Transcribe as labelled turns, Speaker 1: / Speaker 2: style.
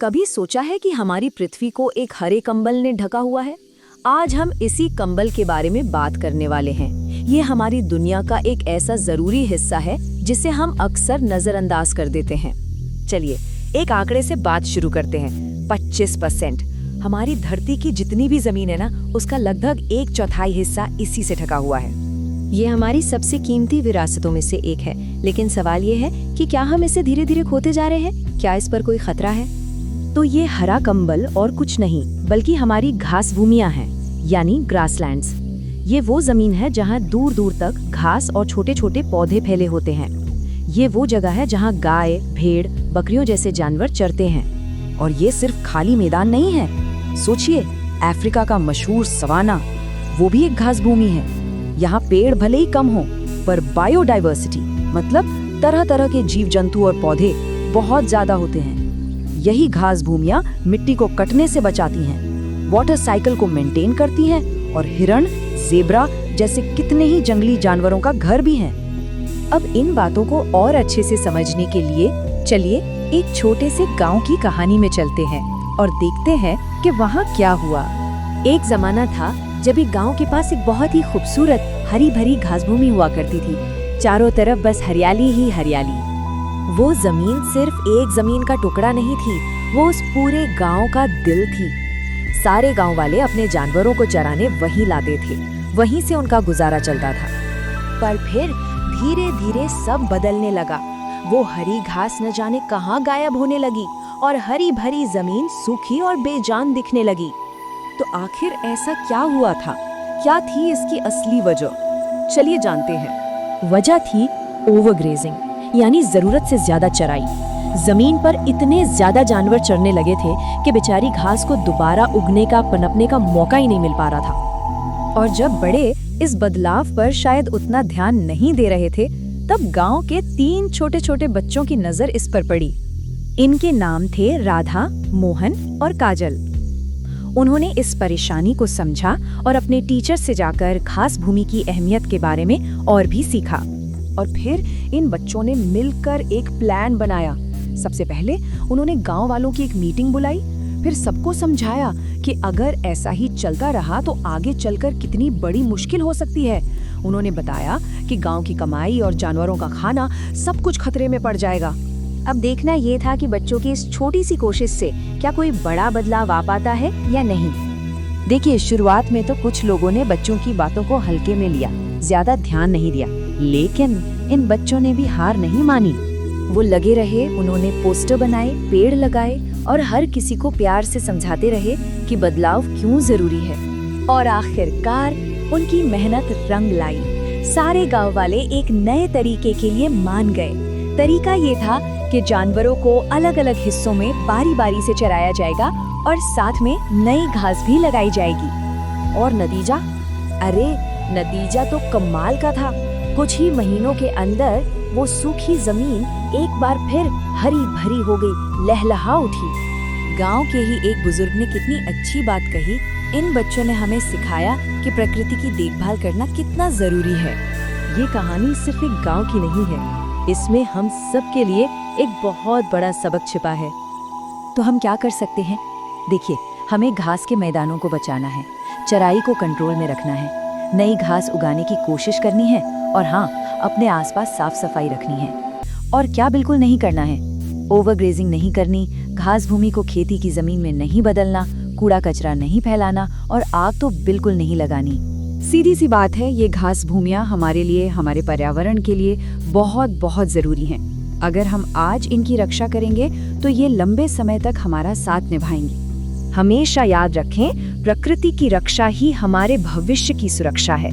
Speaker 1: कभी सोचा है कि हमारी पृथ्वी को एक हरे कंबल ने ढका हुआ है? आज हम इसी कंबल के बारे में बात करने वाले हैं। ये हमारी दुनिया का एक ऐसा जरूरी हिस्सा है जिसे हम अक्सर नजरअंदाज कर देते हैं। चलिए एक आंकड़े से बात शुरू करते हैं। 25%। हमारी धरती की जितनी भी जमीन है ना, उसका लगभग 1/4 हिस्सा इसी से ढका हुआ है। ये हमारी सबसे कीमती विरासतों में से एक है, लेकिन सवाल ये है कि क्या हम इसे धीरे धीरे खोते जा रहे हैं? क्या इस पर कोई खतरा है? तो ये हरा कंबल और कुछ नहीं बल्कि हमारी घास भूमियां हैं, यानी ग्रासलैंड्स। ये वो जमीन है जहां दूर दूर तक घास और छोटे छोटे पौधे फैले होते हैं। ये वो जगह है जहां गाय, भेड़, बकरियों जैसे जानवर चरते हैं। और ये सिर्फ खाली मैदान नहीं है। सोचिए, अफ्रीका का मशहूर सवाना, वो भी एक घास भूमि है। यहाँ पेड़ भले ही कम हो, पर बायोडाइवर्सिटी मतलब तरह तरह के जीव जंतु और पौधे बहुत ज्यादा होते हैं। यही घास भूमियां मिट्टी को कटने से बचाती हैं, वाटर साइकिल को मेंटेन करती हैं और हिरण, ज़ेब्रा जैसे कितने ही जंगली जानवरों का घर भी है। अब इन बातों को और अच्छे से समझने के लिए चलिए एक छोटे से गांव की कहानी में चलते हैं और देखते हैं कि वहाँ क्या हुआ। एक जमाना था जब एक गांव के पास एक बहुत ही खूबसूरत हरी भरी घास भूमि हुआ करती थी। चारों तरफ बस हरियाली ही हरियाली। वो जमीन सिर्फ एक जमीन का टुकड़ा नहीं थी, वो उस पूरे गांव का दिल थी। सारे गांव वाले अपने जानवरों को चराने वहीं लाते थे, वहीं से उनका गुजारा चलता था। पर फिर धीरे धीरे सब बदलने लगा। वो हरी घास न जाने कहाँ गायब होने लगी और हरी भरी जमीन सूखी और बेजान दिखने लगी। तो आखिर ऐसा क्या हुआ था? क्या थी इसकी असली वजह? चलिए जानते हैं। वजह थी ओवरग्रेजिंग, यानी जरूरत से ज्यादा चराई। जमीन पर इतने ज्यादा जानवर चरने लगे थे कि बेचारी घास को दोबारा उगने का, पनपने का मौका ही नहीं मिल पा रहा था। और जब बड़े इस बदलाव पर शायद उतना ध्यान नहीं दे रहे थे, तब गांव के 3 छोटे छोटे बच्चों की नजर इस पर पड़ी। इनके नाम थे राधा, मोहन और काजल। उन्होंने इस परेशानी को समझा और अपने टीचर से जाकर घास भूमि की अहमियत के बारे में और भी सीखा। और फिर इन बच्चों ने मिलकर एक प्लान बनाया। सबसे पहले उन्होंने गांव वालों की एक मीटिंग बुलाई, फिर सबको समझाया कि अगर ऐसा ही चलता रहा तो आगे चलकर कितनी बड़ी मुश्किल हो सकती है। उन्होंने बताया कि गांव की कमाई और जानवरों का खाना सब कुछ खतरे में पड़ जाएगा। अब देखना ये था कि बच्चों की इस छोटी सी कोशिश से क्या कोई बड़ा बदलाव आ पाता है या नहीं। देखिए, शुरुआत में तो कुछ लोगों ने बच्चों की बातों को हल्के में लिया, ज्यादा ध्यान नहीं दिया, लेकिन इन बच्चों ने भी हार नहीं मानी। वो लगे रहे, उन्होंने पोस्टर बनाए, पेड़ लगाए और हर किसी को प्यार से समझाते रहे कि बदलाव क्यों जरूरी है। और आखिरकार उनकी मेहनत रंग लाई। सारे गांव वाले एक नए तरीके के लिए मान गए। तरीका ये था कि जानवरों को अलग अलग हिस्सों में बारी बारी से चराया जाएगा और साथ में नई घास भी लगाई जाएगी। और नतीजा? अरे नतीजा तो कमाल का था। कुछ ही महीनों के अंदर वो सूखी जमीन एक बार फिर हरी भरी हो गई, लहलहा उठी। गांव के ही एक बुजुर्ग ने कितनी अच्छी बात कही, इन बच्चों ने हमें सिखाया कि प्रकृति की देखभाल करना कितना जरूरी है। ये कहानी सिर्फ एक गांव की नहीं है, इसमें हम सब के लिए एक बहुत बड़ा सबक छिपा है। तो हम क्या कर सकते हैं? देखिए, हमें घास के मैदानों को बचाना है, चराई को कंट्रोल में रखना है, नई घास उगाने की कोशिश करनी है और हाँ, अपने आसपास साफ सफाई रखनी है। और क्या बिल्कुल नहीं करना है? ओवरग्रेजिंग नहीं करनी, घास भूमि को खेती की जमीन में नहीं बदलना, कूड़ा कचरा नहीं फैलाना और आग तो बिल्कुल नहीं लगानी। सीधी सी बात है, ये घास भूमियां हमारे लिए, हमारे पर्यावरण के लिए बहुत बहुत जरूरी हैं। अगर हम आज इनकी रक्षा करेंगे तो ये लंबे समय तक हमारा साथ निभाएंगी। हमेशा याद रखें, प्रकृति की रक्षा ही हमारे भविष्य की सुरक्षा है।